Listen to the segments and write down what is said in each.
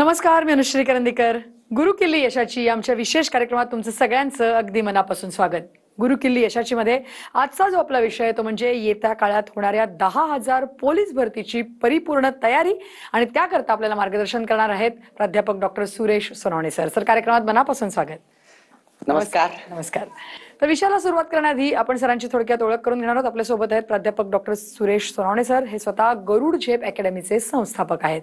नमस्कार, मी अनुश्री करंदीकर. गुरुकिल्ली यशाची आमच्या विशेष कार्यक्रमात तुमचं सगळ्यांचं अगदी मनापासून स्वागत. गुरुकिल्ली यशाची मध्ये आजचा जो आपला विषय आहे तो म्हणजे येत्या काळात होणाऱ्या 10,000 पोलीस भरतीची परिपूर्ण तयारी आणि त्याकरता आपल्याला मार्गदर्शन करणार आहेत प्राध्यापक doctor Suresh Sonawane sir. Sir, कार्यक्रमात मनापासून स्वागत. नमस्कार. नमस्कार. तर विषयाला सुरुवात करण्याआधी आपण सरांची थोडक्यात ओळख करून घेणार आहोत. आपल्या सोबत आहेत प्राध्यापक डॉक्टर सुरेश सोनवणे सर. हे स्वतः गरुड झेप अकॅडमीचे संस्थापक आहेत.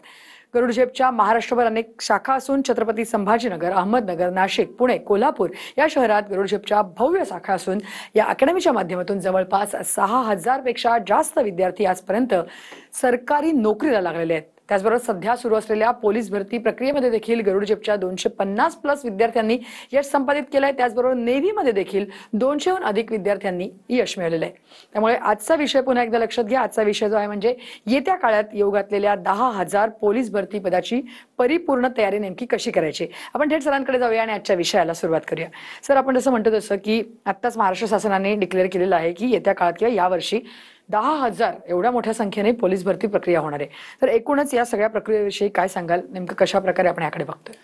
गरुड झेपच्या महाराष्ट्रभर अनेक शाखा असून छत्रपती संभाजीनगर, अहमदनगर, नाशिक, पुणे, कोल्हापूर या शहरात गरुड झेपच्या भव्य शाखा असून या अकॅडमीच्या माध्यमातून जवळपास 6,000 पेक्षा जास्त विद्यार्थी आजपर्यंत सरकारी नोकरीला लागलेले आहेत. त्याचबरोबर सध्या सुरू असलेल्या पोलीस भरती प्रक्रियेमध्ये देखील गरुड झेपच्या 250+ विद्यार्थ्यांनी यश संपादित केलंय. त्याचबरोबर नेव्हीमध्ये देखील 200हून अधिक विद्यार्थ्यांनी यश मिळवलेलं आहे. त्यामुळे आजचा विषय पुन्हा एकदा लक्षात घ्या. आजचा विषय जो आहे म्हणजे येत्या काळात येऊ घातलेल्या 10,000 पोलीस भरती पदाची परिपूर्ण तयारी नेमकी कशी करायची. आपण थेट सरांकडे जाऊया आणि आजच्या विषयाला सुरुवात करूया. सर, आपण जसं म्हणतो तसं की आत्ताच महाराष्ट्र शासनाने डिक्लेअर केलेलं आहे की येत्या काळात किंवा यावर्षी 10,000 एवढ्या मोठ्या संख्येने पोलीस भरती प्रक्रिया होणार आहे. तर एकूणच या सगळ्या प्रक्रियेविषयी काय सांगाल? नेमकं कशा प्रकारे आपण याकडे बघतोय?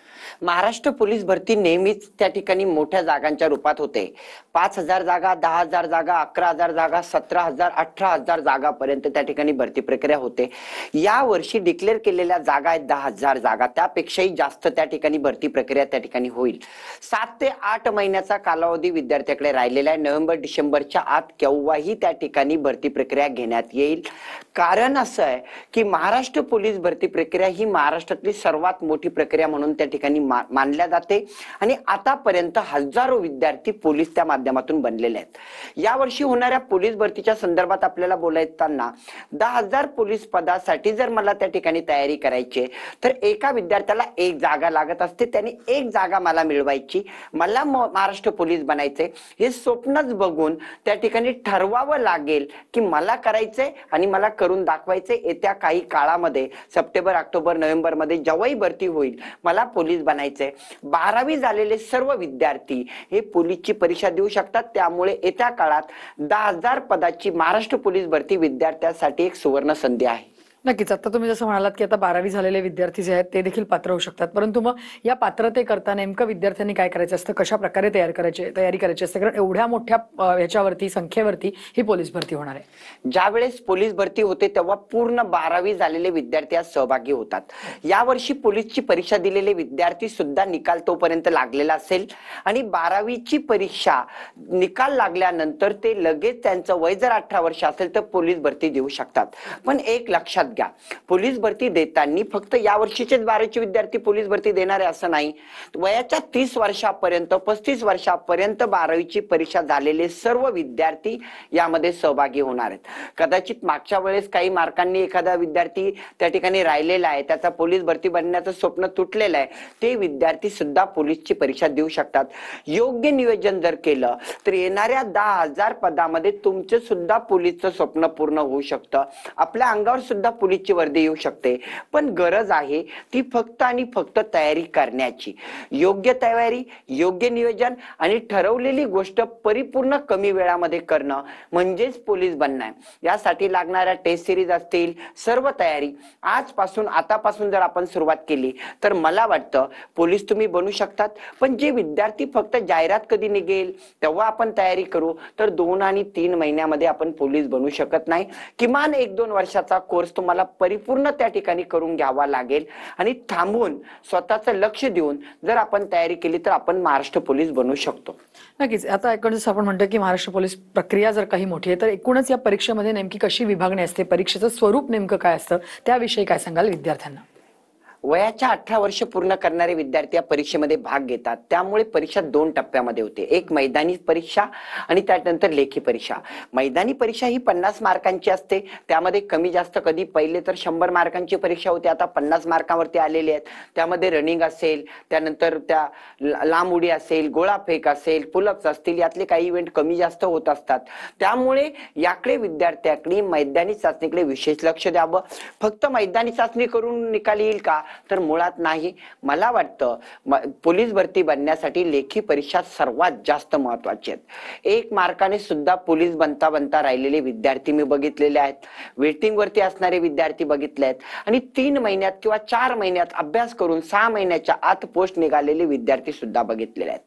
महाराष्ट्र पोलीस भरती नेहमीच त्या ठिकाणी मोठ्या जागांच्या रूपात होते. 5,000 जागा, 10,000 जागा, 11,000 जागा, 17,000, 18,000 जागापर्यंत त्या ठिकाणी भरती प्रक्रिया होते. या वर्षी डिक्लेअर केलेल्या जागा आहेत 10,000 जागा. त्यापेक्षाही जास्त त्या ठिकाणी भरती प्रक्रिया त्या ठिकाणी होईल. 7 ते 8 महिन्याचा कालावधी विद्यार्थ्याकडे राहिलेला आहे. नोव्हेंबर डिसेंबरच्या आत केव्हाही त्या ठिकाणी भरती प्रक्रिया घेण्यात येईल. कारण असं आहे की महाराष्ट्र पोलीस भरती प्रक्रिया ही महाराष्ट्रातली सर्वात मोठी प्रक्रिया म्हणून त्या ठिकाणी मानल्या जाते आणि आतापर्यंत हजारो विद्यार्थी पोलीस त्या माध्यमातून बनलेले आहेत. यावर्षी होणाऱ्या पोलीस भरतीच्या संदर्भात आपल्याला बोलायताना 10,000 पोलीस पदासाठी जर मला त्या ठिकाणी तयारी करायची तर एका विद्यार्थ्याला एक जागा लागत असते. त्यांनी एक जागा मला मिळवायची, मला महाराष्ट्र पोलीस बनायचे हे स्वप्नच बघून त्या ठिकाणी ठरवावं लागेल की मला करायचंय आणि मला करून दाखवायचे. येत्या काही काळामध्ये सप्टेंबर, ऑक्टोबर, नोव्हेंबर मध्ये जेव्हाही भरती होईल मला पोलीस बनायचंय. 12वी झालेले सर्व विद्यार्थी हे पोलीसची परीक्षा देऊ शकतात. त्यामुळे येत्या काळात 10,000 पदाची महाराष्ट्र पोलीस भरती विद्यार्थ्यांसाठी एक सुवर्ण संधी आहे. नक्कीच. आता तुम्ही जसं म्हणालात की आता 12वी झालेले विद्यार्थी जे आहेत ते देखील पात्र होऊ शकतात. परंतु मग या पात्रतेकरता नेमकं विद्यार्थ्यांनी काय करायचं असतं, कशा प्रकारे तयारी करायची असते? कारण एवढ्या मोठ्या ह्याच्यावरती संख्येवरती ही पोलीस भरती होणार आहे. ज्यावेळेस पोलीस भरती होते तेव्हा पूर्ण 12वी झालेले विद्यार्थी आज सहभागी होतात. यावर्षी पोलीसची परीक्षा दिलेले विद्यार्थी सुद्धा निकाल तोपर्यंत लागलेला असेल आणि 12वीची परीक्षा निकाल लागल्यानंतर ते लगेच त्यांचं वय जर 18 वर्ष असेल तर पोलीस भरती देऊ शकतात. पण एक लक्षात घ्या, पोलीस भरती देताना फक्त या वर्षीचेच 12वीचे विद्यार्थी पोलीस भरती देणार आहे असं नाही. वयाच्या 30 वर्षापर्यंत 35 वर्षापर्यंत 12वीची परीक्षा झालेले सर्व विद्यार्थी यामध्ये सहभागी होणार आहेत. कदाचित मागच्या वेळेस काही मार्कांनी एखादा विद्यार्थी त्या ठिकाणी राहिलेला आहे, त्याचा पोलीस भरती बनण्याचं स्वप्न तुटलेलं आहे, ते विद्यार्थी सुद्धा पोलीसची परीक्षा देऊ शकतात. योग्य नियोजन जर केलं तर येणाऱ्या 10,000 पदामध्ये तुमचे सुद्धा पोलीसचं स्वप्न पूर्ण होऊ शकतं. आपल्या अंगावर सुद्धा पोलीसची वर्दी येऊ शकते. पण गरज आहे ती फक्त आणि फक्त तयारी करण्याची. योग्य तयारी, योग्य नियोजन आणि ठरवलेली गोष्ट परिपूर्ण कमी वेळामध्ये करणं म्हणजेच पोलीस बनणं. यासाठी लागणाऱ्या टेस्ट सिरीज असतील, सर्व तयारी आजपासून आतापासून जर आपण सुरुवात केली तर मला वाटतं पोलीस तुम्ही बनू शकतात. पण जे विद्यार्थी फक्त जाहिरात कधी निघेल तेव्हा आपण तयारी करू तर 2 आणि 3 महिन्यामध्ये आपण पोलीस बनू शकत नाही. किमान 1-2 वर्षाचा कोर्स तुम्हाला परिपूर्ण त्या ठिकाणी करून घ्यावा लागेल आणि थांबून स्वतःचं लक्ष देऊन जर आपण तयारी केली तर आपण महाराष्ट्र पोलीस बनू शकतो. नक्कीच. आता एकूणच आपण म्हणतो की महाराष्ट्र पोलीस प्रक्रिया जर काही मोठी आहे तर एकूणच या परीक्षेमध्ये नेमकी कशी विभागणी असते, परीक्षेचं स्वरूप नेमकं काय असतं, त्याविषयी काय सांगाल विद्यार्थ्यांना? वयाच्या 18 वर्ष पूर्ण करणारे विद्यार्थी या परीक्षेमध्ये भाग घेतात. त्यामुळे परीक्षा 2 टप्प्यामध्ये होते. एक मैदानी परीक्षा आणि त्यानंतर लेखी परीक्षा. मैदानी परीक्षा ही 50 मार्कांची असते. त्यामध्ये कमी जास्त कधी पहिले तर 100 मार्कांची परीक्षा होती, आता 50 मार्कांवरती आलेली आहेत. त्यामध्ये रनिंग असेल, त्यानंतर त्या लांब उडी असेल, गोळाफेक असेल, पुलअप्स असतील, यातले काही इव्हेंट कमी जास्त होत असतात. त्यामुळे याकडे विद्यार्थ्याकडे मैदानी चाचणीकडे विशेष लक्ष द्यावं. फक्त मैदानी चाचणी करून निकाल येईल का तर मुळात नाही. मला वाटतं पोलीस भरती बनण्यासाठी लेखी परीक्षा सर्वात जास्त महत्वाची आहेत. 1 मार्काने सुद्धा पोलीस बनता बनता राहिलेले विद्यार्थी मी बघितलेले आहेत, वेटिंग वरती असणारे विद्यार्थी बघितले आहेत आणि 3 महिन्यात किंवा 4 महिन्यात अभ्यास करून 6 महिन्याच्या आत पोस्ट निघालेले विद्यार्थी सुद्धा बघितलेले आहेत.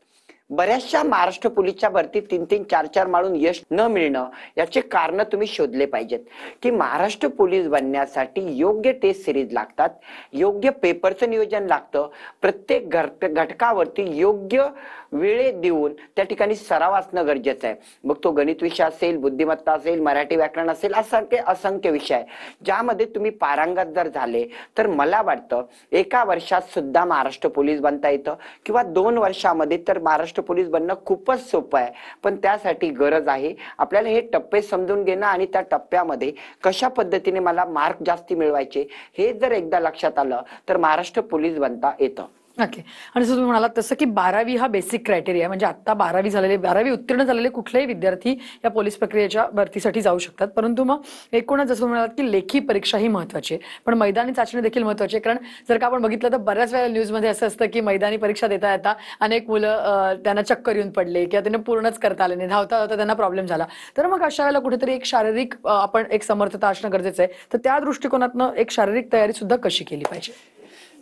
बऱ्याचशा महाराष्ट्र पोलीसच्या भरती 3-3, 4-4 माळून यश न मिळणं याचे कारण तुम्ही शोधले पाहिजेत की महाराष्ट्र पोलीस बनण्यासाठी योग्य टेस्ट सिरीज लागतात, योग्य पेपरचं नियोजन लागतं, प्रत्येक घटकावरती योग्य वेळे देऊन त्या ठिकाणी सराव असणं गरजेचं आहे. मग तो गणित विषय असेल, बुद्धिमत्ता असेल, मराठी व्याकरण असेल, असंख्य विषय आहे ज्यामध्ये तुम्ही पारंगत जर झाले तर मला वाटतं एका वर्षात सुद्धा महाराष्ट्र पोलीस बनता येतं किंवा 2 वर्षामध्ये तर महाराष्ट्र पोलीस बनणं खूपच सोपं आहे. पण त्यासाठी गरज आहे आपल्याला हे टप्पे समजून घेणं आणि त्या टप्प्यामध्ये कशा पद्धतीने मला मार्क जास्ती मिळवायचे हे जर एकदा लक्षात आलं तर महाराष्ट्र पोलीस बनता येतं. नक्की. आणि जसं तुम्ही म्हणालात तसं की 12वी हा बेसिक क्रायटेरिया आहे, म्हणजे आता 12वी उत्तीर्ण झालेले कुठलेही विद्यार्थी या पोलीस प्रक्रियेच्या भरतीसाठी जाऊ शकतात. परंतु मग एकूणच जसं तुम्ही म्हणालात की लेखी परीक्षा ही महत्वाची आहे, पण मैदानी चाचणी देखील महत्वाची आहे. कारण जर का आपण बघितलं तर बऱ्याच वेळा न्यूजमध्ये असं असतं की मैदानी परीक्षा देता येता अनेक मुलं त्यांना चक्कर येऊन पडले किंवा त्यांना पूर्णच करता आले नाही, धावता धावता त्यांना प्रॉब्लेम झाला. तर मग अशा वेळेला कुठेतरी एक शारीरिक आपण एक समर्थता असणं गरजेचं आहे. तर त्या दृष्टिकोनातनं एक शारीरिक तयारी सुद्धा कशी केली पाहिजे?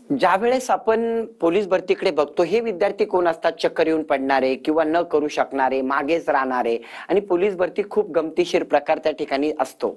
ज्या वेळेस आपण पोलीस भरतीकडे बघतो हे विद्यार्थी कोण असतात? चक्कर येऊन पडणारे किंवा न करू शकणारे, मागेच राहणारे. आणि पोलीस भरती खूप गमतीशीर प्रकार त्या ठिकाणी असतो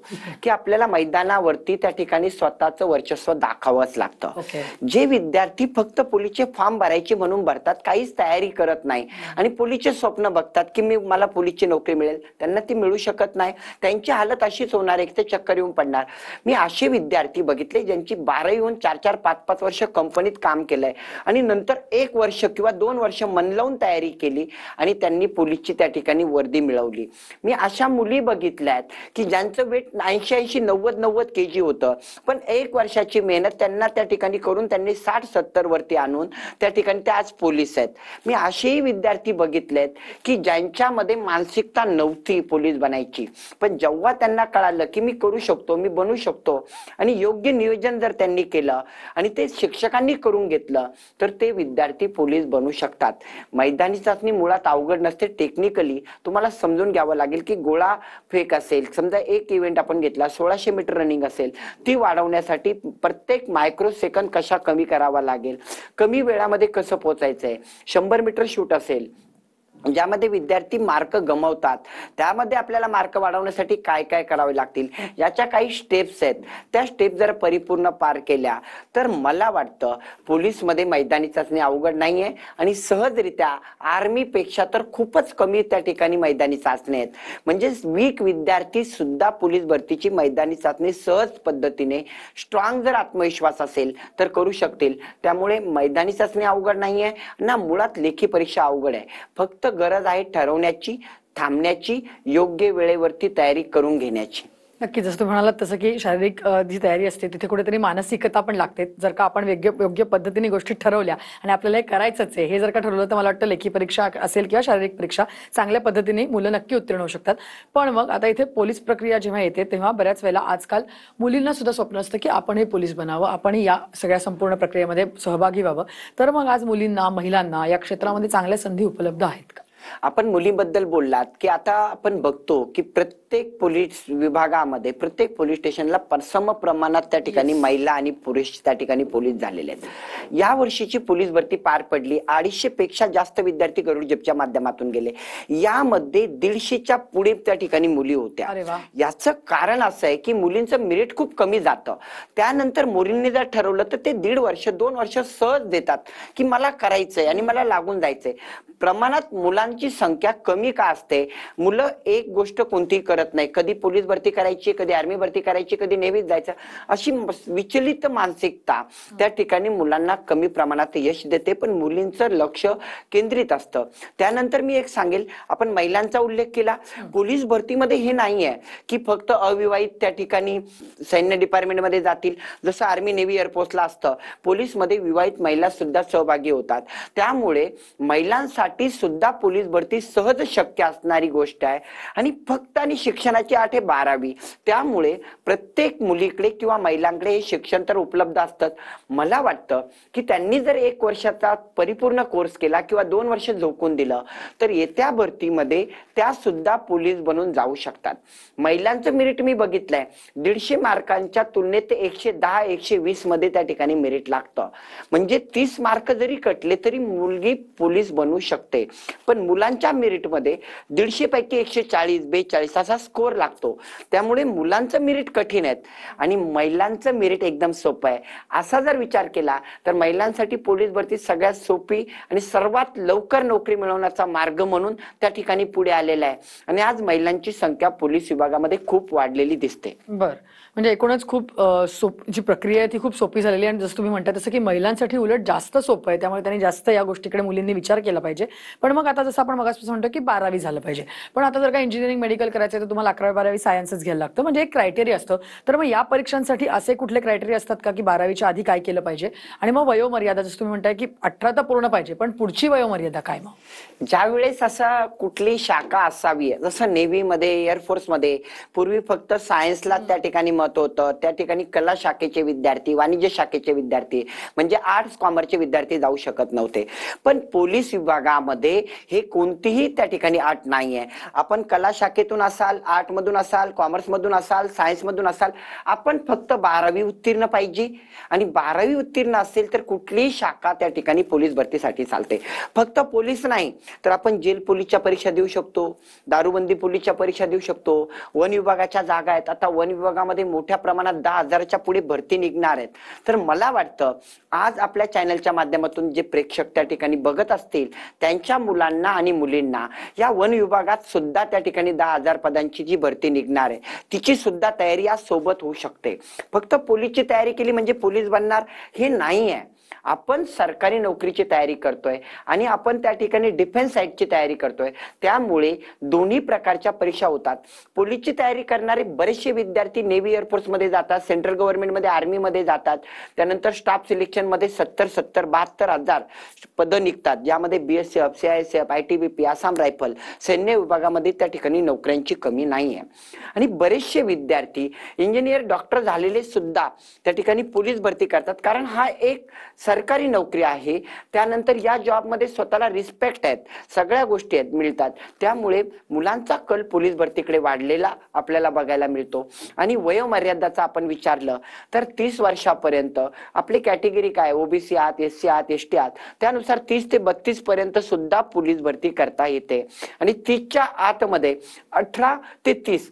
की आपल्याला मैदानावरती त्या ठिकाणी स्वतःचं वर्चस्व दाखवावंच लागतं. जे विद्यार्थी फक्त पोलीसचे फॉर्म भरायचे म्हणून भरतात, काहीच तयारी करत नाही आणि पोलीसचे स्वप्न बघतात की मला पोलीसची नोकरी मिळेल, त्यांना ती मिळू शकत नाही. त्यांची हालत अशीच होणार आहे की ते चक्कर येऊन पडणार. मी असे विद्यार्थी बघितले ज्यांची 12वी होऊन 4-4, 5-5 वर्ष कंपनीत काम केलंय आणि नंतर 1 वर्ष किंवा 2 वर्ष मन लावून तयारी केली आणि त्यांनी पोलीसची त्या ठिकाणी वर्दी मिळवली. मी अशा मुली बघितल्या आहेत की ज्यांचं वेट 80-80, 90-90 kg होतं, पण 1 वर्षाची मेहनत त्यांना त्या ठिकाणी करून त्यांनी 60-70 वरती आणून त्या ठिकाणी ते आज पोलीस आहेत. मी असेही विद्यार्थी बघितलेत की ज्यांच्यामध्ये मानसिकता नव्हती पोलीस बनायची, पण जेव्हा त्यांना कळालं की मी करू शकतो, मी बनू शकतो आणि योग्य नियोजन जर त्यांनी केलं आणि ते शिक्षकांनी करून घेतलं तर ते विद्यार्थी पोलीस बनू शकतात. मैदानी चाचणी मुळात अवघड नसते. टेक्निकली तुम्हाला समजून घ्यावं लागेल की गोळा फेक असेल, समजा एक इव्हेंट आपण घेतला, 1600 मीटर रनिंग असेल, ती वाढवण्यासाठी प्रत्येक मायक्रो सेकंद कशा कमी करावा लागेल, कमी वेळामध्ये कसं पोहोचायचंय. 100 मीटर शूट असेल ज्यामध्ये विद्यार्थी मार्क गमावतात, त्यामध्ये आपल्याला मार्क वाढवण्यासाठी काय काय करावे लागतील याच्या काही स्टेप्स आहेत. त्या स्टेप जर परिपूर्ण पार केल्या तर मला वाटतं पोलीस मध्ये मैदानी चाचणी अवघड नाहीये आणि सहजरित्या आर्मी पेक्षा तर खूपच कमी त्या ठिकाणी मैदानी चाचणी आहेत. म्हणजे वीक विद्यार्थी सुद्धा पोलीस भरतीची मैदानी चाचणी सहज पद्धतीने स्ट्रॉंग जर आत्मविश्वास असेल तर करू शकतील. त्यामुळे मैदानी चाचणी अवघड नाहीये ना मुळात लेखी परीक्षा अवघड आहे. फक्त गरज आहे ठरवण्याची, थांबण्याची, योग्य वेळेवरती तयारी करून घेण्याची. नक्की. जसं तुम्ही म्हणालात तसं की शारीरिक जी तयारी असते तिथे कुठेतरी मानसिकता पण लागते. जर का आपण योग्य पद्धतीने गोष्टी ठरवल्या आणि आपल्याला हे करायचंच आहे हे जर का ठरवलं तर मला वाटतं लेखी परीक्षा असेल किंवा शारीरिक परीक्षा चांगल्या पद्धतीने मुलं नक्की उत्तीर्ण होऊ शकतात. पण मग आता इथे पोलीस प्रक्रिया जेव्हा येते तेव्हा बऱ्याच वेळेला आजकाल मुलींना सुद्धा स्वप्न असतं की आपण हे पोलीस बनावं, आपण या सगळ्या संपूर्ण प्रक्रियेमध्ये सहभागी व्हावं. तर मग आज मुलींना, महिलांना या क्षेत्रामध्ये चांगल्या संधी उपलब्ध आहेत का? आपण मुलींबद्दल बोललात की आता आपण बघतो की प्रत्येक पोलीस विभागामध्ये, प्रत्येक पोलीस स्टेशनला सम प्रमाणात त्या ठिकाणी महिला आणि पुरुष त्या ठिकाणी पोलीस झालेले आहेत. या वर्षीची पोलीस भरती पार पडली. 250 पेक्षा जास्त विद्यार्थी गरुड जेपच्या माध्यमातून गेले. यामध्ये 150च्या पुढे त्या ठिकाणी मुली होत्या. याचं कारण असं आहे की मुलींचं मेरिट खूप कमी जातं. त्यानंतर मुलींनी जर ठरवलं तर ते 1.5 वर्ष 2 वर्ष सहज देतात की मला करायचंय आणि मला लागून जायचंय. प्रमाणात मुलांची संख्या कमी का असते? मुलं एक गोष्ट कोणतीही करत नाही. कधी पोलीस भरती करायची, कधी आर्मी भरती करायची, कधी नेव्हीत जायचं, अशी विचलित मानसिकता त्या ठिकाणी मुलांना कमी प्रमाणात यश देते. पण मुलींचं लक्ष केंद्रित असतं. त्यानंतर मी एक सांगेल, आपण महिलांचा उल्लेख केला. पोलीस भरतीमध्ये हे नाहीये की फक्त अविवाहित त्या ठिकाणी सैन्य डिपार्टमेंटमध्ये जातील. जसं आर्मी, नेव्ही, एअरफोर्सला असतं, पोलीसमध्ये विवाहित महिला सुद्धा सहभागी होतात. त्यामुळे महिलांसाठी सुद्धा पोलीस भरती सहज शक्य असणारी गोष्ट आहे आणि फक्त आणि शिक्षणाची अट आहे 12वी. त्यामुळे प्रत्येक मुलीकडे किंवा महिलांकडे हे शिक्षण तर उपलब्ध असतं. मला वाटतं की त्यांनी जर 1 वर्षाचा परिपूर्ण कोर्स केला किंवा 2 वर्ष झोकून दिलं तर येत्या भरतीमध्ये त्या सुद्धा पोलीस बनून जाऊ शकतात. महिलांचं मेरिट मी बघितलंय, 150 मार्कांच्या तुलनेत 110 120 मध्ये त्या ठिकाणी मेरिट लागतं. म्हणजे 30 मार्क जरी कटले तरी मुलगी पोलीस बनू शकते. पण मुलांच्या मेरिटमध्ये 150 पैकी 140 42 असा स्कोर लागतो. त्यामुळे मुलांचं मेरिट कठीण आहे आणि महिलांचं मेरिट एकदम सोपं आहे. असा जर विचार केला तर महिलांसाठी पोलीस भरती सगळ्यात सोपी आणि सर्वात लवकर नोकरी मिळवण्याचा मार्ग म्हणून त्या ठिकाणी पुढे आलेला आहे. आणि आज महिलांची संख्या पोलीस विभागामध्ये खूप वाढलेली दिसते. बर, म्हणजे एकूणच खूप जी प्रक्रिया आहे ती खूप सोपी झालेली आहे आणि जसं तुम्ही म्हणता तसं की महिलांसाठी उलट जास्त सोपं आहे. त्यामुळे त्यांनी जास्त या गोष्टीकडे मुलींनी विचार केला पाहिजे. पण मग आता जसं आपण मगासपासून म्हणतो की 12वी झालं पाहिजे, पण आता जर का इंजिनिअरिंग मेडिकल करायचं आहे तर तुम्हाला 11वी 12वी सायन्सच घ्यायला लागतं, म्हणजे एक क्रायटेरिया असतं. तर मग या परीक्षांसाठी असे कुठले क्रायटेरिया असतात का की 12वीच्या आधी काय केलं पाहिजे? आणि मग वयोमर्यादा, जसं तुम्ही म्हणताय की 18 तर पूर्ण पाहिजे, पण पुढची वयोमर्यादा काय? मग ज्यावेळेस असा कुठली शाखा असावी, जसं नेव्हीमध्ये एअरफोर्समध्ये पूर्वी फक्त सायन्सला त्या ठिकाणी महत्व होतं, त्या ठिकाणी कला शाखेचे विद्यार्थी, वाणिज्य शाखेचे विद्यार्थी म्हणजे आर्ट्स कॉमर्सचे विद्यार्थी जाऊ शकत नव्हते. पण पोलीस विभागामध्ये हे कोणतीही त्या ठिकाणी अट नाहीये. आपण कला शाखेतून असाल, आर्ट मधून असाल, कॉमर्स मधून असाल, सायन्स मधून असाल, आपण फक्त 12वी उत्तीर्ण पाहिजे. आणि 12वी उत्तीर्ण असेल तर कुठलीही शाखा त्या ठिकाणी पोलीस भरतीसाठी चालते. फक्त पोलीस नाही तर आपण जेल पोलीसच्या परीक्षा देऊ शकतो, दारूबंदी पोलीसच्या परीक्षा देऊ शकतो, वन विभागाच्या जागा आहेत. आता वन विभागामध्ये मोठ्या प्रमाणात 10,000च्या पुढे भरती निघणार आहेत. तर मला वाटतं आज आपल्या चॅनलच्या माध्यमातून जे प्रेक्षक त्या ठिकाणी बघत असतील त्यांच्या मुलांना आणि मुलींना या वन विभागात सुद्धा त्या ठिकाणी 10,000 पदांची जी भरती निघणार आहे तिची सुद्धा तयारी आज सोबत होऊ शकते. फक्त पोलीसची तयारी केली म्हणजे पोलीस बनणार हे नाही आहे. आपण सरकारी नोकरीची तयारी करतोय आणि आपण त्या ठिकाणी डिफेन्स साईडची तयारी करतोय. त्यामुळे दोन्ही प्रकारच्या परीक्षा होतात. पोलीसची तयारी करणारे बरेचसे विद्यार्थी नेव्ही एअरफोर्स मध्ये जातात, सेंट्रल गव्हर्नमेंट मध्ये आर्मी मध्ये जातात. त्यानंतर स्टाफ सिलेक्शन मध्ये 72,000 पदं निघतात, ज्यामध्ये BSF, CISF, ITBP, Assam rifle, सैन्य विभागामध्ये त्या ठिकाणी नोकऱ्यांची कमी नाही आहे. आणि बरेचसे विद्यार्थी इंजिनियर, डॉक्टर झालेले सुद्धा त्या ठिकाणी पोलीस भरती करतात, कारण हा एक सरकारी नोकरी आहे. त्यानंतर या जॉबमध्ये स्वतःला रिस्पेक्ट आहेत, सगळ्या गोष्टी आहेत मिळतात. त्यामुळे मुलांचा कल पोलीस भरतीकडे वाढलेला आपल्याला बघायला मिळतो. आणि वयोमर्यादाचा आपण विचारलं तर 30 वर्षापर्यंत आपली कॅटेगरी काय, ओबीसी आहात, एससी आहात, एसटी आहात, त्यानुसार 30 ते 32 पर्यंत सुद्धा पोलीस भरती करता येते. आणि 30च्या आतमध्ये 18 ते 30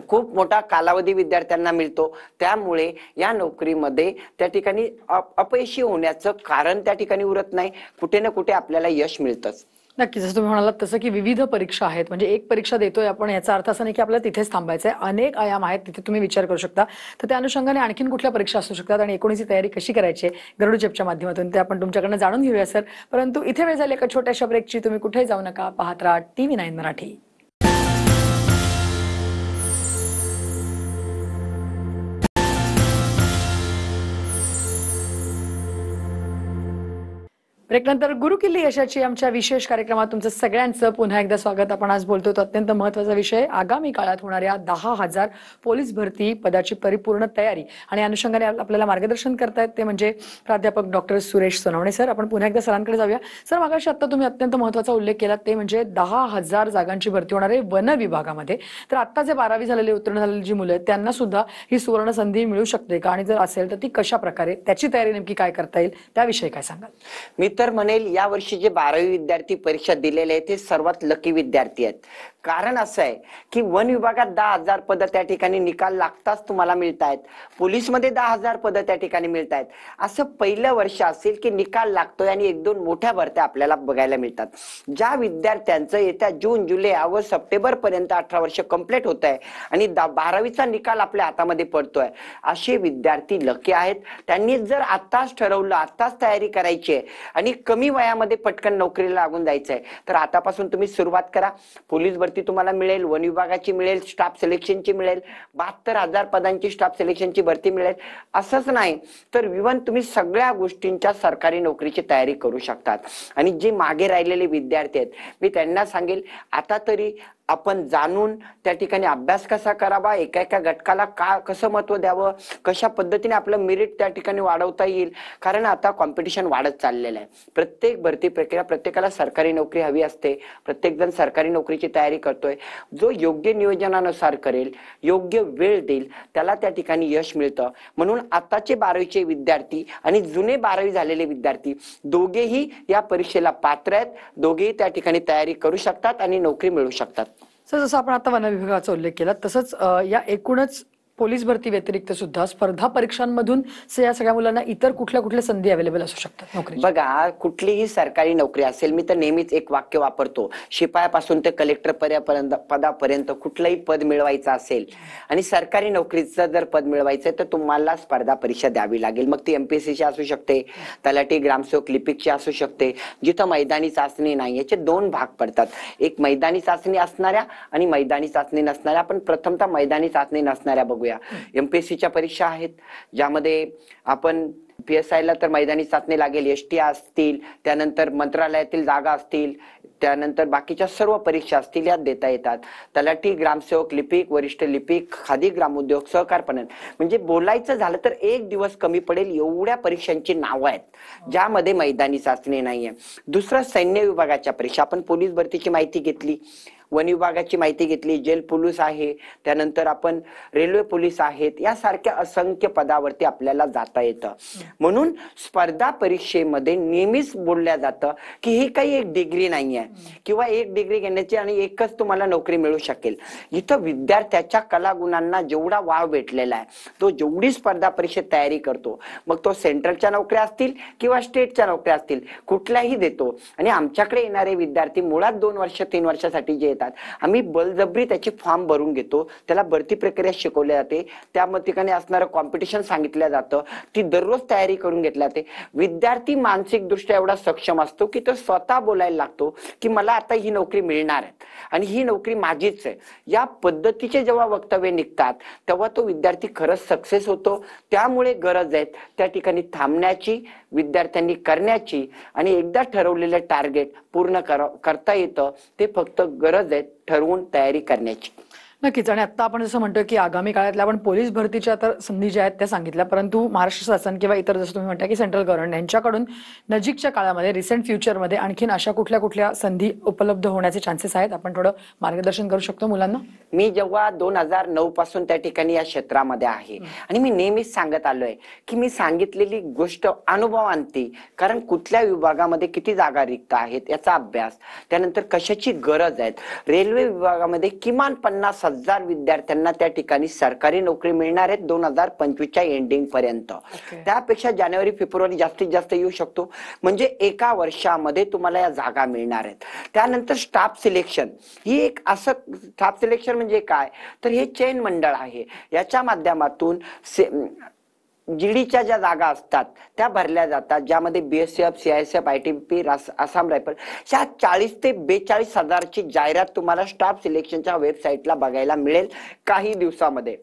खूप मोठा कालावधी विद्यार्थ्यांना मिळतो. त्यामुळे या नोकरीमध्ये त्या ठिकाणी अपयशी होण्याचं कारण त्या ठिकाणी उरत नाही. कुठे ना कुठे आपल्याला यश मिळतंच. नक्कीच, जसं तुम्ही म्हणालात तसं की विविध परीक्षा आहेत, म्हणजे एक परीक्षा देतोय आपण याचा अर्थ असा नाही की आपल्याला तिथेच थांबायचं आहे. अनेक आयाम आहेत, तिथे तुम्ही विचार करू शकता. तर त्या अनुषंगाने आणखीन कुठल्या परीक्षा असू शकतात आणि एकूणची तयारी कशी करायची आहे गरुड जेपच्या माध्यमातून ते आपण तुमच्याकडनं जाणून घेऊया सर. परंतु इथे वेळ झाली एका छोट्याशा ब्रेकची. तुम्ही कुठेही जाऊ नका, पाहत राहा TV9 मराठी. ब्रेकनंतर गुरुकिल्ली यशाची आमच्या विशेष कार्यक्रमात तुमचं सगळ्यांचं पुन्हा एकदा स्वागत. आपण आज बोलतोय तो अत्यंत महत्त्वाचा विषय, आगामी काळात होणाऱ्या 10,000 पोलीस भरती पदाची परिपूर्ण तयारी. आणि अनुषंगाने आपल्याला मार्गदर्शन करतायत ते म्हणजे प्राध्यापक डॉक्टर सुरेश सोनवणे सर. आपण पुन्हा एकदा सरांकडे जाऊया. सर, मागाशी आता तुम्ही अत्यंत महत्त्वाचा उल्लेख केला ते म्हणजे 10,000 जागांची भरती होणार आहे वन विभागामध्ये. तर आता जे 12वी झालेले, उत्तीर्ण झालेली जी मुलं आहेत त्यांना सुद्धा ही सुवर्ण संधी मिळू शकते का? आणि जर असेल तर ती कशा प्रकारे, त्याची तयारी नेमकी काय करता येईल, त्याविषयी काय सांगाल? मी तर म्हणेल या वर्षी जे 12वी विद्यार्थी परीक्षा दिलेले आहेत ते सर्वात लकी विद्यार्थी आहेत. कारण असं आहे की वन विभागात 10,000 पदं त्या ठिकाणी निकाल लागताच तुम्हाला मिळत आहेत. पोलीसमध्ये 10,000 पदं त्या ठिकाणी मिळत आहेत. असं पहिलं वर्ष असेल की निकाल लागतोय आणि 1-2 मोठ्या भरत्या आपल्याला बघायला मिळतात. ज्या विद्यार्थ्यांचं येत्या जून, जुलै, ऑगस्ट, सप्टेंबर पर्यंत 18 वर्ष कंप्लीट होत आहे आणि 12वीचा निकाल आपल्या हातामध्ये पडतोय, असे विद्यार्थी लकी आहेत. त्यांनी जर आत्ताच ठरवलं, आत्ताच तयारी करायची आहे आणि आणि कमी वयामध्ये पटकन नोकरीला लागून जायचंय तर आतापासून तुम्ही सुरुवात करा. पोलीस भरती तुम्हाला मिळेल, वन विभागाची मिळेल, स्टाफ सिलेक्शनची मिळेल, 72,000 पदांची स्टाफ सिलेक्शनची भरती मिळेल. असंच नाही तर इव्हन तुम्ही सगळ्या गोष्टींच्या सरकारी नोकरीची तयारी करू शकतात. आणि जे मागे राहिलेले विद्यार्थी आहेत मी त्यांना सांगेल आता तरी आपण जाणून त्या ठिकाणी अभ्यास कसा करावा, एका एका घटकाला कसं महत्व द्यावं, कशा पद्धतीने आपलं मेरिट त्या ठिकाणी वाढवता येईल. कारण आता कॉम्पिटिशन वाढत चाललेलं आहे. प्रत्येक भरती प्रक्रिया प्रत्येकाला सरकारी नोकरी हवी असते. प्रत्येक जण सरकारी नोकरीची तयारी करतोय. जो योग्य नियोजनानुसार करेल, योग्य वेळ देईल त्याला त्या ठिकाणी यश मिळतं. म्हणून आताचे 12वीचे विद्यार्थी आणि जुने 12वी झालेले विद्यार्थी दोघेही या परीक्षेला पात्र आहेत. दोघेही त्या ठिकाणी तयारी करू शकतात आणि नोकरी मिळवू शकतात. सर, जसं आपण आता वन विभागाचा उल्लेख केला तसंच या एकूणच पोलीस भरती व्यतिरिक्त सुद्धा स्पर्धा परीक्षांमधून या सगळ्या मुलांना इतर कुठल्या कुठल्या संधी अवेलेबल असू शकतात नोकरी? बघा, कुठलीही सरकारी नोकरी असेल, मी तर नेहमीच एक वाक्य वापरतो, शिपायापासून ते कलेक्टर पदापर्यंत कुठलंही पद मिळवायचं असेल आणि सरकारी नोकरीचं जर पद मिळवायचं तर तुम्हाला स्पर्धा परीक्षा द्यावी लागेल. मग ती एमपीएससीची असू शकते, तलाठी, ग्रामसेवक, लिपिकची असू शकते, जिथं मैदानी चाचणी नाही. याचे 2 भाग पडतात, एक मैदानी चाचणी असणाऱ्या आणि मैदानी चाचणी नसणाऱ्या. आपण प्रथमतः मैदानी चाचणी नसणाऱ्या बघूया. एमपीएससीच्या परीक्षा आहेत ज्यामध्ये आपण PSI ला तर मैदानी चाचणी लागेल, ST असतील, त्यानंतर मंत्रालयातील जागा असतील, त्यानंतर बाकीच्या सर्व परीक्षा असतील, यात देता येतात. तलाठी, ग्रामसेवक, लिपिक, वरिष्ठ लिपिक, खादी ग्रामोद्योग, सहकार पणन, म्हणजे बोलायचं झालं तर 1 दिवस कमी पडेल एवढ्या परीक्षांची नावं आहेत ज्यामध्ये मैदानी चाचणी नाहीये. दुसरं, सैन्य विभागाच्या परीक्षा. आपण पोलीस भरतीची माहिती घेतली, वन विभागाची माहिती घेतली, जेल पोलीस आहे, त्यानंतर आपण रेल्वे पोलीस आहेत, यासारख्या असंख्य पदावरती आपल्याला जाता येतं. म्हणून स्पर्धा परीक्षेमध्ये नेहमीच बोलल्या जातं की ही काही एक डिग्री नाहीये किंवा एक डिग्री घेण्याची आणि एकच तुम्हाला नोकरी मिळू शकेल. इथं विद्यार्थ्याच्या कलागुणांना जेवढा वाव भेटलेला आहे, तो जेवढी स्पर्धा परीक्षेत तयारी करतो, मग तो सेंट्रलच्या नोकऱ्या असतील किंवा स्टेटच्या नोकऱ्या असतील, कुठल्याही देतो. आणि आमच्याकडे येणारे विद्यार्थी मुळात 2 वर्ष 3 वर्षासाठी जे येतात, आम्ही बळजबरी त्याचे फॉर्म भरून घेतो, त्याला भरती प्रक्रिया शिकवली जाते, त्या ठिकाणी असणारं कॉम्पिटिशन सांगितलं जातं, ती दररोज तयारी करून घेतली जाते. विद्यार्थी मानसिक दृष्ट्या एवढा सक्षम असतो की तो स्वतः बोलायला लागतो की मला आता ही नोकरी मिळणार आहे आणि ही नोकरी माझीच आहे. या पद्धतीचे जेव्हा वक्तव्य निघतात तेव्हा तो विद्यार्थी खरंच सक्सेस होतो. त्यामुळे गरज आहे त्या ठिकाणी थांबण्याची, विद्यार्थ्यांनी करण्याची, आणि एकदा ठरवलेलं टार्गेट पूर्ण करता येतं. ते फक्त गरज आहे ठरवून तयारी करण्याची. नक्कीच. आणि आता आपण जसं म्हणतोय की आगामी काळातल्या आपण पोलीस भरतीच्या तर संधी ज्या आहेत त्या सांगितल्या, परंतु महाराष्ट्र शासन किंवा इतर जसं तुम्ही म्हणता की सेंट्रल गव्हर्नमेंट यांच्याकडून नजीकच्या काळामध्ये रिसेंट फ्युचरमध्ये आणखीन अशा कुठल्या कुठल्या संधी उपलब्ध होण्याचे चान्सेस आहेत? आपण थोडं मार्गदर्शन करू शकतो मुलांना? मी जेव्हा 2009 पासून त्या ठिकाणी या क्षेत्रामध्ये आहे आणि मी नेहमीच सांगत आलोय की मी सांगितलेली गोष्ट अनुभव आणते. कारण कुठल्या विभागामध्ये किती जागा रिक्त आहेत याचा अभ्यास, त्यानंतर कशाची गरज आहे. रेल्वे विभागामध्ये किमान 50,000 विद्यार्थ्यांना त्या ठिकाणी सरकारी नोकरी मिळणार आहेत 2025च्या एंडिंग पर्यंत. त्यापेक्षा जानेवारी फेब्रुवारी जास्तीत जास्त येऊ शकतो. म्हणजे एका वर्षामध्ये तुम्हाला या जागा मिळणार आहेत. त्यानंतर स्टाफ सिलेक्शन ही एक असं, स्टाफ सिलेक्शन म्हणजे काय तर हे चैन मंडळ आहे. याच्या माध्यमातून जीडीच्या ज्या जागा असतात त्या भरल्या जातात, ज्यामध्ये BSF, CISF, ITBP, Assam rifle, ह्या 40 ते 42 हजारची जाहिरात तुम्हाला स्टाफ सिलेक्शनच्या वेबसाईटला बघायला मिळेल काही दिवसामध्ये.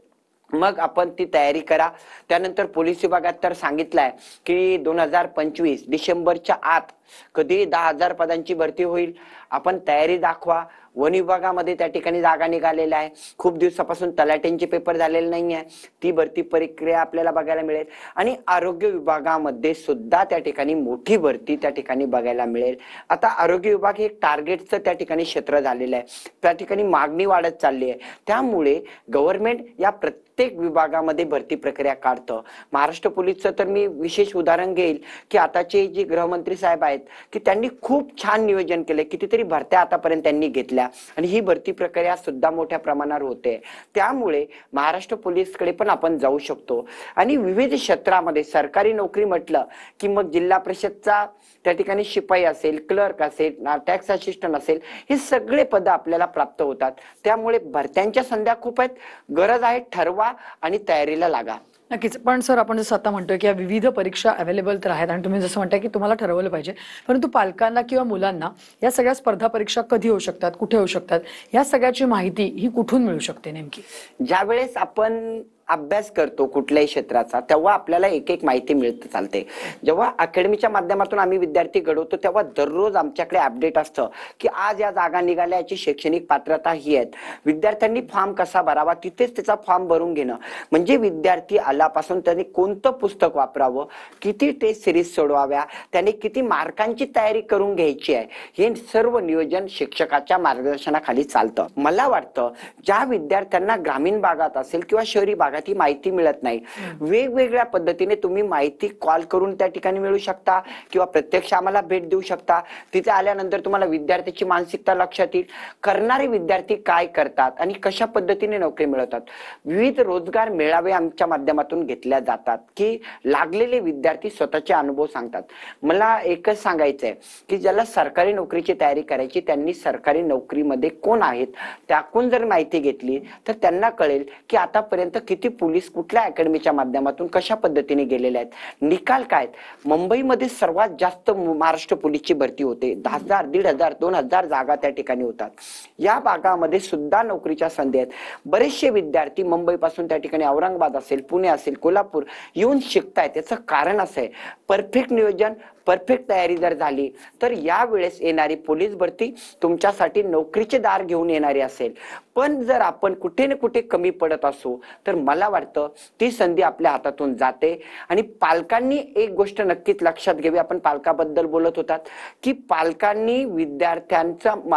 मग आपण ती तयारी करा. त्यानंतर पोलीस विभागात तर सांगितलंय की 2025 डिसेंबरच्या आत कधी 10,000 पदांची भरती होईल. आपण तयारी दाखवा. वन विभागामध्ये त्या ठिकाणी जागा निघालेल्या आहे. खूप दिवसापासून तलाट्यांचे पेपर झालेले नाही आहे, ती भरती प्रक्रिया आपल्याला बघायला मिळेल. आणि आरोग्य विभागामध्ये सुद्धा त्या ठिकाणी मोठी भरती त्या ठिकाणी बघायला मिळेल. आता आरोग्य विभाग हे एक टार्गेटचं त्या ठिकाणी क्षेत्र झालेलं आहे. त्या ठिकाणी मागणी वाढत चालली आहे. त्यामुळे गव्हर्नमेंट या प्रत्येक विभागामध्ये भरती प्रक्रिया काढतं. महाराष्ट्र पोलीसचं तर मी विशेष उदाहरण घेईल की आताचे जे गृहमंत्री साहेब आहेत की त्यांनी खूप छान नियोजन केले. कितीतरी भरत्या आतापर्यंत त्यांनी घेतल्या आणि ही भरती प्रक्रिया सुद्धा मोठ्या प्रमाणावर होते. त्यामुळे महाराष्ट्र पोलीसकडे पण आपण जाऊ शकतो. आणि विविध क्षेत्रामध्ये सरकारी नोकरी म्हटलं की मग जिल्हा परिषदचा त्या ठिकाणी शिपाई असेल, क्लर्क असेल, टॅक्स असिस्टंट असेल, हे सगळे पद आपल्याला प्राप्त होतात. त्यामुळे भरत्यांच्या संध्या खूप आहेत. गरज आहे ठरवा आणि तयारीला लागा. नक्कीच. पण सर आपण जसं आता म्हणतोय की या विविध परीक्षा अवेलेबल तर आहेत आणि तुम्ही जसं म्हणताय की तुम्हाला ठरवलं पाहिजे. परंतु पालकांना किंवा मुलांना या सगळ्या स्पर्धा परीक्षा कधी होऊ शकतात, कुठे होऊ शकतात, या सगळ्याची माहिती ही कुठून मिळू शकते नेमकी? ज्यावेळेस आपण अभ्यास करतो कुठल्याही क्षेत्राचा तेव्हा आपल्याला एक एक माहिती मिळत चालते. जेव्हा अकॅडमीच्या माध्यमातून आम्ही विद्यार्थी घडवतो तेव्हा दररोज आमच्याकडे अपडेट असतं की आज या जागा निघाल्या, याची शैक्षणिक पात्रता ही आहेत, विद्यार्थ्यांनी फॉर्म कसा भरावा, तिथेच त्याचा फॉर्म भरून घेणं. म्हणजे विद्यार्थी आल्यापासून त्यांनी कोणतं पुस्तक वापरावं, किती टेस्ट सिरीज सोडवाव्या, त्याने किती मार्कांची तयारी करून घ्यायची आहे, हे सर्व नियोजन शिक्षकाच्या मार्गदर्शनाखाली चालतं. मला वाटतं ज्या विद्यार्थ्यांना ग्रामीण भागात असेल किंवा शहरी भागात ही माहिती मिळत नाही, वेगवेगळ्या पद्धतीने तुम्ही माहिती कॉल करून त्या ठिकाणी मिळू शकता किंवा प्रत्यक्ष आम्हाला भेट देऊ शकता. तिथे आल्यानंतर तुम्हाला विद्यार्थ्याची मानसिकता लक्षात येईल, करणारे विद्यार्थी काय करतात आणि कशा पद्धतीने नोकरी मिळवतात. विविध रोजगार मेळावे आमच्या माध्यमातून घेतल्या जातात की लागलेले विद्यार्थी स्वतःचे अनुभव सांगतात. मला एकच सांगायचंय की ज्याला सरकारी नोकरीची तयारी करायची त्यांनी सरकारी नोकरीमध्ये कोण आहेत त्याकून जर माहिती घेतली तर त्यांना कळेल की आतापर्यंत किती पोलीस कुठल्या अकॅडमीच्या माध्यमातून कशा पद्धतीने गेलेले आहेत, निकाल काय आहेत. मुंबईमध्ये सर्वात जास्त महाराष्ट्र पोलीसची भरती होते, 10,000, 1,500, 2,000 जागा त्या ठिकाणी होतात. या भागामध्ये सुद्धा नोकरीच्या संधी आहेत. बरेचसे विद्यार्थी मुंबई पासून त्या ठिकाणी औरंगाबाद असेल, पुणे असेल, कोल्हापूर येऊन शिकतायत. याचं कारण असं आहे परफेक्ट नियोजन, परफेक्ट तयारी जर झाली तर या वेळेस येणारी पोलीस भरती तुमच्यासाठी नोकरीचे दार घेऊन येणारी असेल. पण जर आपण कुठे ना कुठे कमी पडत असू तर मला वाटतं ती संधी आपल्या हातातून जाते. आणि पालकांनी एक गोष्ट नक्कीच लक्षात घ्यावी, आपण पालकाबद्दल बोलत होतात की पालकांनी विद्यार्थ्यांचं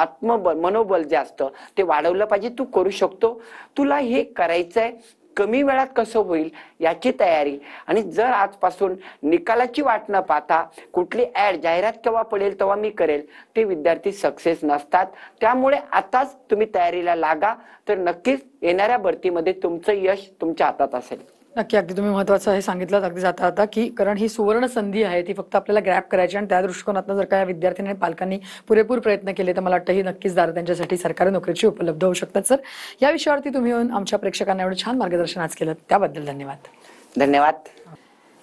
मनोबल जे असतं ते वाढवलं पाहिजे. तू करू शकतो, तुला हे करायचंय, कमी वेळात कसं होईल याची तयारी. आणि जर आजपासून निकालाची वाट न पाहता कुठली ऍड जाहिरात केव्हा पडेल तेव्हा मी करेल, ते विद्यार्थी सक्सेस नसतात. त्यामुळे आताच तुम्ही तयारीला लागा तर नक्कीच येणाऱ्या भरतीमध्ये तुमचं यश तुमच्या हातात असेल. नक्की. अगदी तुम्ही महत्वाचं हे सांगितलं अगदी जाता जाता की कारण ही सुवर्ण संधी आहे, ती फक्त आपल्याला ग्रॅब करायची आणि त्या दृष्टिकोनातून जर का या विद्यार्थ्यांनी आणि पालकांनी पुरेपूर प्रयत्न केले तर मला वाटतं ही नक्कीच दार त्यांच्यासाठी सरकारी नोकरीची उपलब्ध होऊ शकतात. सर, या विषयावरती तुम्ही येऊन आमच्या प्रेक्षकांना एवढं छान मार्गदर्शन आज केलं त्याबद्दल धन्यवाद. धन्यवाद.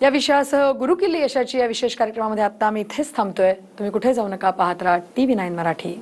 या विषयासह गुरुकिल्ली यशाची या विशेष कार्यक्रमामध्ये आता आम्ही इथेच थांबतोय. तुम्ही कुठे जाऊ नका, पाहत राहा TV9 मराठी.